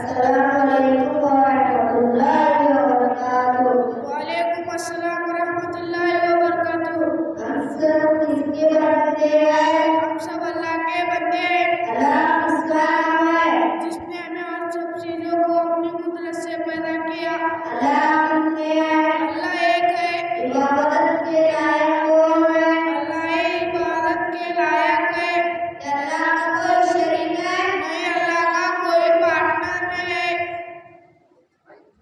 Assalamualaikum warahmatullahi wabarakatuh. वालेकुम अस्सलाम वरहमतुल्लाहि वबरकातुहू। हम सब किसके बंदे हैं? हम सब अल्लाह के बंदे, अल्लाह किसका नाम है? जिसने हमें और सब चीजों को अपनी कुदरत से पैदा किया। अल्लाह कितने हैं? अल्लाह एक है। इबादत के लायक कौन है? अल्लाह ही इबादत के लायक है। क्या अल्लाह का कोई शरीक है? नहीं, अल्लाह का कोई पार्टनर नहीं।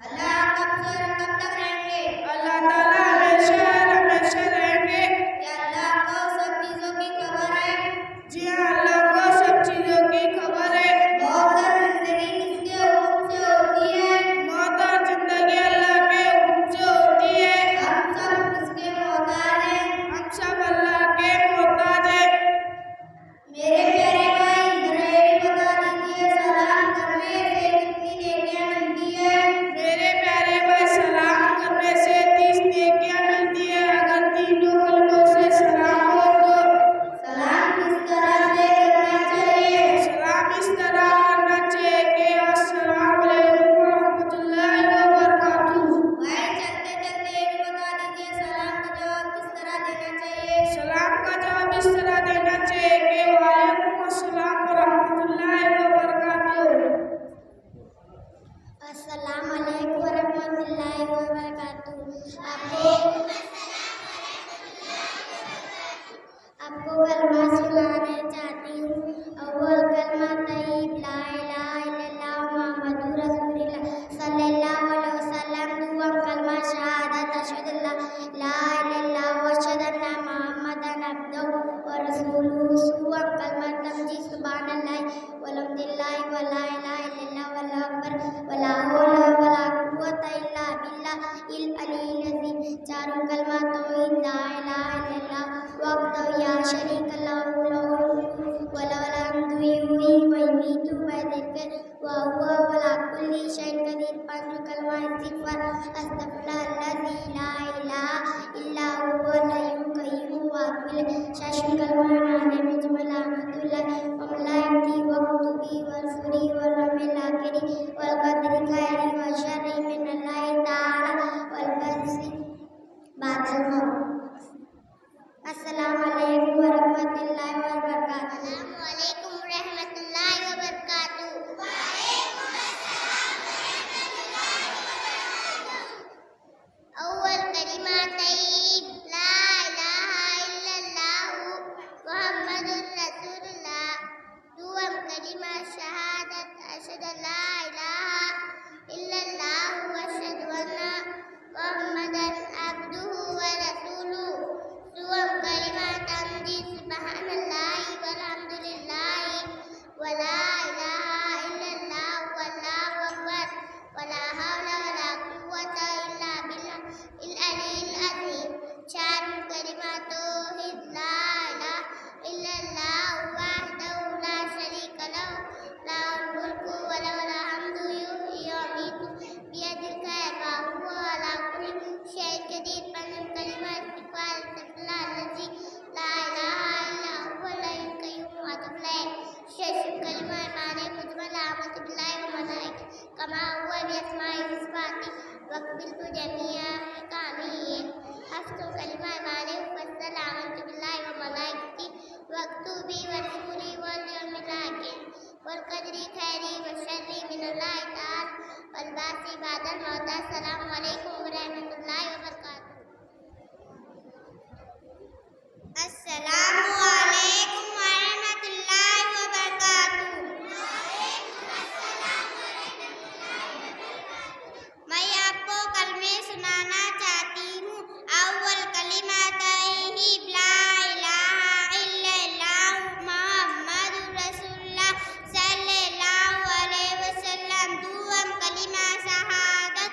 अल्लाह कब से और कब तक रहेंगे? अल्लाह ताला हमेशा हमेशा रहेंगे। क्या अल्लाह को सब चीजों की खबर है? जी हाँ, अल्लाह को सब चीजों की खबर है। मौत और जिंदगी किसके हुक्म से होती है? मौत और जिंदगी अल्लाह के हुक्म से होती है। हम सब किसके मोहताज हैं? हम सब अल्लाह के मोहताज हैं। मेरे प्यारे भाई, जरा ये भी बता दीजिए, सलाम करने से कितनी नेकियां मिलती है? मेरे प्यारे भाई, सलाम करने से 30 नेकियां मिलती है। अगर तीनों कलमों से सलाम हो तो सलाम किस तरह से करना चाहिए? सलाम इस तरह करना चाहिए कि अस्सलाम वालेकुम रहमतुल्लाहि व बरकातुहू। भाई, चलते चलते ये भी बता दीजिए, सलाम का जवाब किस तरह देना चाहिए? सलाम का जवाब इस तरह देना चाहिए कि वालेकुम अस्सलाम व रहमतुल्लाहि व बरकातुहू। अस्सलाम वालेकुम वरहमतुल्लाहि वबरकातुहू। आपको कलमा सुनाना चाहती हूँ। अव्वल कलमा तैयब ला इलाहा इल्लल्लाह मुहम्मदुर रसूलुल्लाह सल्लल्लाहु अलैहि वसल्लम। दुआ कलमा शहादत अशहदु अल्ला इलाहा इल्लल्लाह व अशहदु अन्ना मुहम्मदन अब्दुहु व रसूलुहू। दुआ कलमा तमजीद सुब्हानल्लाहि वल्हम्दुलिल्लाहि व ला इलाहा इल्लल्लाह वल्लाहु अकबर व ला हौला व ला कुव्वता इल्ला बिल्लाहिल अलिय्यिल अज़ीम। चारों कलमा तौहीद ला इलाहा इल्लल्लाह वहदहु ला शरीका लहु लहुल मुल्कु व लहुल हम्दु युहयी व युमीतु बियदिही व हुवा अला कुल्ली शैइन कदीर। पांचों कलमा इस्तिगफार अस्तगफिरुल्लाज़ी ला इलाहा इल्ला हुवल हय्युल क़य्यूम व अतूबु इलैह। छठवां कलमा नाने मुजमल रहमतुल्लाहि व मलाइकतिही व कुतुबिही व रुसुलिही व यौमिल आखिरि वल क़दरि खैरिही व शर्रिही मिनल्लाहि तआला वल बअसी बादल मौत। अस्सलाम वालेकुम वरहमतुल्लाहि वबरकातुहू। अस्सलाम वालेकुम रहमतुल्लाहि वबरकातुहू। अव्वल कलिमा तैयब ला इलाहा इल्लल्लाह मुहम्मदुर रसूलुल्लाह। दुआम कलिमा शहादत अशहदु अल्ला इलाहा इल्लल्लाह व अशहदु अन्ना मुहम्मदन अब्दुहु व रसूलुहू। दुआम कलिमा तमजीद सुब्हानल्लाहि वल्हम्दुलिल्लाहि व ला इलाहा इल्लल्लाह वल्लाहु अकबर व ला हौला व ला कुव्वता इल्ला बिल्लाहिल अलिय्यिल अज़ीम। चारों कलिमा तौहीद ला इलाहा इल्लल्लाह वहदहु ला शरीका लहु लहुल मुल्कु व लहुल हम्दु युहयी व युमीतु बियदिहिल खैर व हुवा अला कुल्ली शैइन कदीर। पंचम कलिमा इस्तिगफार अस्तगफिरुल्लाज़ी ला इलाहा इल्ला हुवल हय्युल क़य्यूम व अतूबु इलैह। छठवां कलिमा नाने मुजमल रहमतुल्लाहि व मलाइकतिही कमा हुवा बिअस्माइहि व सिफ़ातिही व क़बिलतु जमीअ अहकामिही। हफ्तों कलिमा नाने मुफस्सल आमनतु बिल्लाहि व मलाइकतिही व कुतुबिही व रुसुलिही व यौमिल आखिर वल क़दरि खैरिही व शर्रिही मिनल्लाहि तआला वल बअसी बादल मौत। अस्सलामु अलैकुम व रहमतुल्लाहि व बरकातुहू। अस्सलामु अलैकुम व रहमतुल्लाहि व बरकातुहू। मैं आपको कलमे सुनाना चाहती हूँ। अव्वल कलिमा तैयब ला इलाहा इल्लल्लाह मुहम्मदुर रसूलुल्लाह सल्लल्लाहु अलैहि वसल्लम। दुआम कलिमा शहादत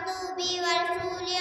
आमन्तु बि व रसूलि